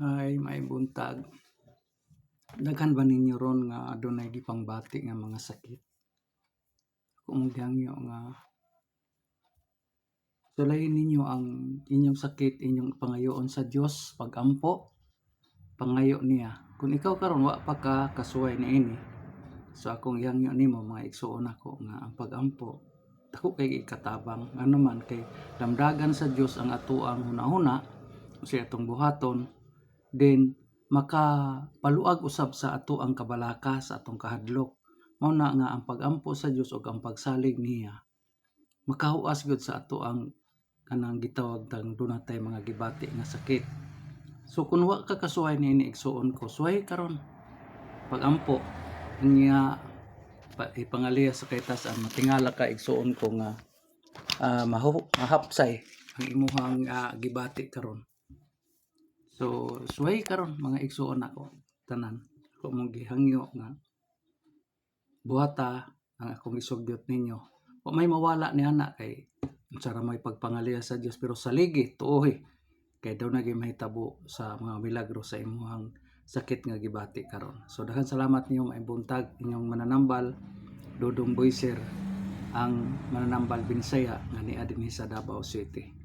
Hay may buntag. Daghan ba ninyo ron nga adunay gipangbati nga mga sakit? Kung gihangyo nga sulayin ninyo ang inyong sakit, inyong pangayoon sa Dios, pag-ampo, pangayo niya. Kung ikaw karon wa pa ka kasuway niini, so akong gihangyo nimo mga igsuon ako nga ang pag-ampo dako kay ikatabang ano man kay damdagan sa Dios ang atoang hunahuna usa atong buhaton, then makapaluag usab sa ato ang kabalaka sa atong kahadlok. Mao na nga ang pag-ampo sa Dios ug ang pagsalig niya makahuas gyud sa ato ang kanang gitawag tang dunay tay mga gibati nga sakit. So kung wa ka kasuway niini igsuon ko, suway karon pag-ampo niya ipangaliya sa kay tas-an matingala ka igsuon ko nga mahapsay ang imuhang gibati karon. So suway karon mga igsuon ako tanan, ako mong gihangyo nga buhata ang akong gisugyot ninyo. Wa may mawala ni ana kay unsa ra may pagpangaliya sa Dios, pero saligi tuoy kay daw na gyud mahitabo sa mga milagro sa imuhang sakit nga gibati karon. So daghan salamat ninyo maayong buntag, inyong mananambal Dudong Boyser, ang mananambal Binisaya nga niya dinhi sa Davao City.